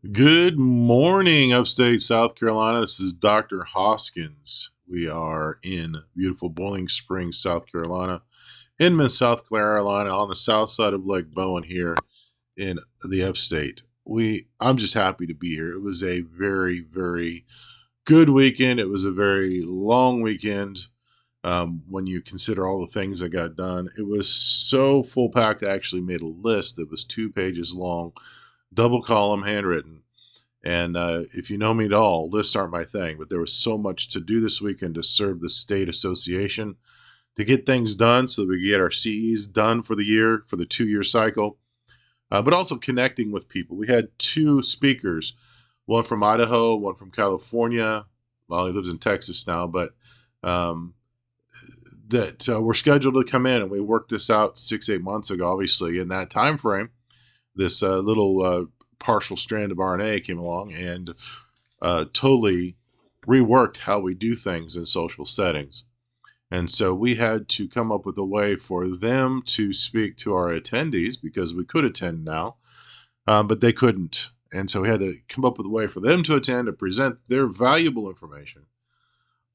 Good morning, upstate South Carolina. This is Dr. Hoskins. We are in beautiful Boiling Springs, South Carolina, Inman, South Carolina, on the south side of Lake Bowen here in the upstate. I'm just happy to be here. It was a very, very good weekend. It was a very long weekend when you consider all the things that got done. It was so full packed, I actually made a list that was 2 pages long, double column, handwritten. And if you know me at all, lists aren't my thing, but there was so much to do this weekend to serve the state association, to get things done so that we get our CEs done for the year, for the 2 year cycle, but also connecting with people. We had two speakers, one from Idaho, one from California. Well, he lives in Texas now, but um, that were scheduled to come in, and we worked this out 6-8 months ago. Obviously, in that time frame, this little partial strand of RNA came along and totally reworked how we do things in social settings. And so we had to come up with a way for them to speak to our attendees because we could attend now, but they couldn't. And so we had to come up with a way for them to attend and present their valuable information,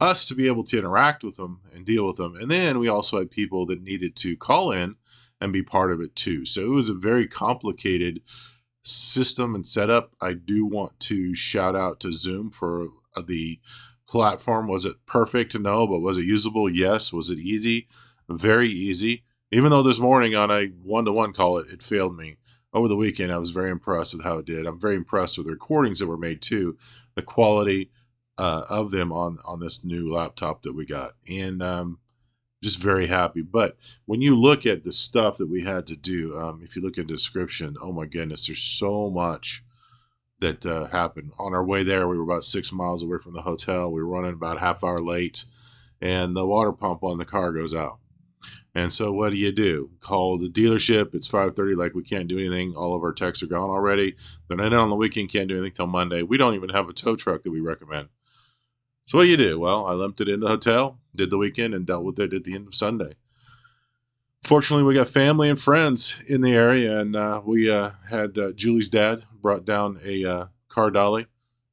us to be able to interact with them and deal with them. And then we also had people that needed to call in and be part of it too. So it was a very complicated system and setup. I do want to shout out to Zoom for the platform. Was it perfect? No, but was it usable? Yes. Was it easy? Very easy. Even though this morning on a one-to-one call, it failed me. Over the weekend, I was very impressed with how it did. I'm very impressed with the recordings that were made too, the quality of them on this new laptop that we got, and just very happy. But when you look at the stuff that we had to do, if you look at the description, oh my goodness, there's so much that happened. On our way there, we were about 6 miles away from the hotel. We were running about a half hour late, and the water pump on the car goes out. And so what do? Call the dealership. It's 5:30. Like, we can't do anything. All of our techs are gone already. They're not in on the weekend. Can't do anything till Monday. We don't even have a tow truck that we recommend. So what do? Well, I limped it into the hotel, did the weekend, and dealt with it at the end of Sunday. Fortunately, we got family and friends in the area, and we had Julie's dad brought down a car dolly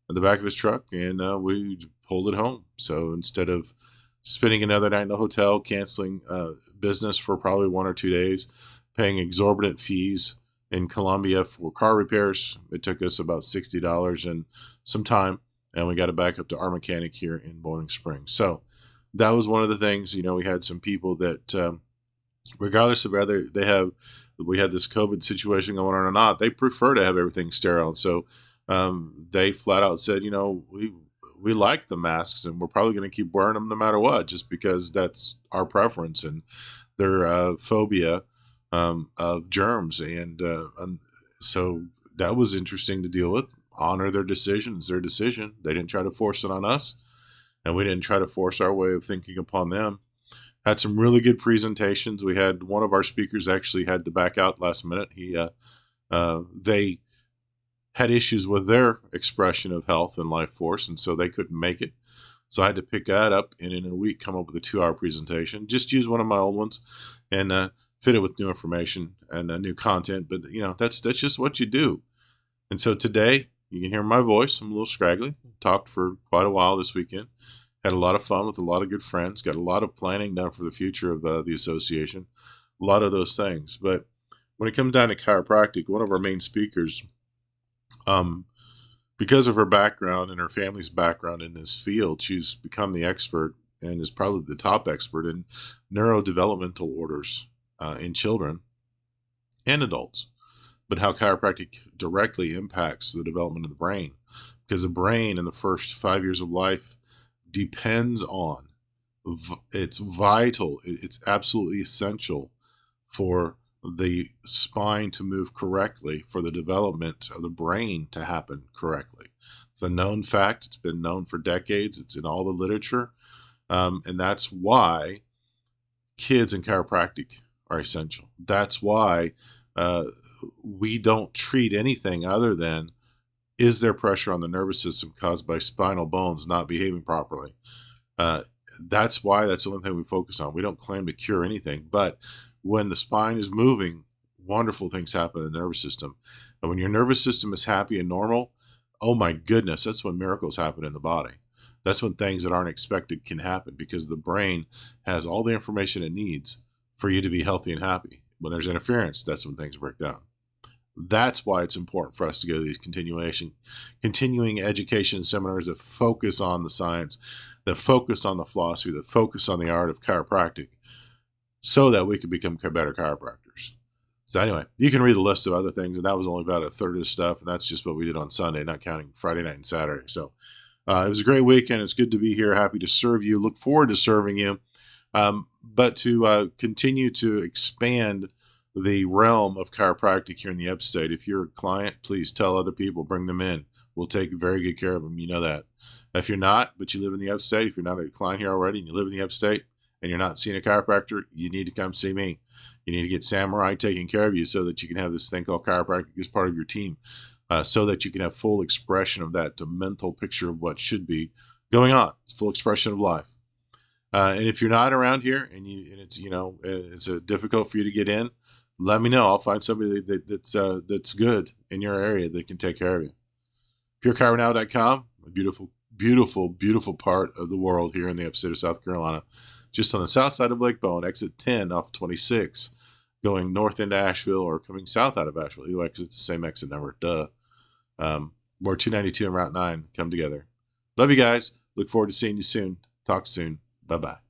in the back of his truck, and we pulled it home. So instead of spending another night in a hotel, canceling business for probably 1 or 2 days, paying exorbitant fees in Columbia for car repairs, it took us about $60 and some time, and we got it back up to our mechanic here in Boiling Springs. So that was one of the things. We had some people that regardless of whether we had this COVID situation going on or not, they prefer to have everything sterile. And so they flat out said, we like the masks and we're probably going to keep wearing them no matter what, just because that's our preference and their phobia of germs. And so that was interesting to deal with. Honor their decision. It's their decision. They didn't try to force it on us, and we didn't try to force our way of thinking upon them. Had some really good presentations. We had one of our speakers actually had to back out last minute. They had issues with their expression of health and life force, and so they couldn't make it. So I had to pick that up, and in a week come up with a 2 hour presentation. Just use one of my old ones and fit it with new information and new content. But that's just what you do. And so today you can hear my voice. I'm a little scraggly. Talked for quite a while this weekend. Had a lot of fun with a lot of good friends. Got a lot of planning done for the future of the association. A lot of those things. But when it comes down to chiropractic, one of our main speakers, um, because of her background and her family's background in this field, she's become the expert and is probably the top expert in neurodevelopmental orders in children and adults, but how chiropractic directly impacts the development of the brain. Because the brain in the first 5 years of life depends on, it's vital, it's absolutely essential for the spine to move correctly, for the development of the brain to happen correctly. It's a known fact. It's been known for decades. It's in all the literature. And that's why kids in chiropractic are essential. That's why we don't treat anything other than, is there pressure on the nervous system caused by spinal bones not behaving properly? That's why that's the only thing we focus on. We don't claim to cure anything, but when the spine is moving, wonderful things happen in the nervous system. And when your nervous system is happy and normal, Oh my goodness, that's when miracles happen in the body. That's when things that aren't expected can happen because the brain has all the information it needs for you to be healthy and happy. When there's interference, that's when things break down. That's why it's important for us to go to these continuing education seminars that focus on the science, that focus on the philosophy, that focus on the art of chiropractic, so that we can become better chiropractors. So anyway, you can read the list of other things, and that was only about a third of the stuff, and that's just what we did on Sunday, not counting Friday night and Saturday. So it was a great weekend. It's good to be here. Happy to serve you. Look forward to serving you. But to continue to expand the realm of chiropractic here in the upstate, if you're a client, please tell other people, bring them in. We'll take very good care of them. You know that. If you're not, but you live in the upstate, if you're not a client here already and you live in the upstate and you're not seeing a chiropractor, you need to come see me. You need to get Samurai taking care of you so that you can have this thing called chiropractic as part of your team, so that you can have full expression of that mental picture of what should be going on. It's full expression of life. And if you're not around here and it's difficult for you to get in, let me know. I'll find somebody that's good in your area that can take care of you. PureChiroNow.com, a beautiful, beautiful, beautiful part of the world here in the upstate of South Carolina, just on the south side of Lake Bowen, exit 10 off 26, going north into Asheville or coming south out of Asheville. You exit the same exit number, duh. Where 292 and Route 9 come together. Love you guys. Look forward to seeing you soon. Talk soon. Bye-bye.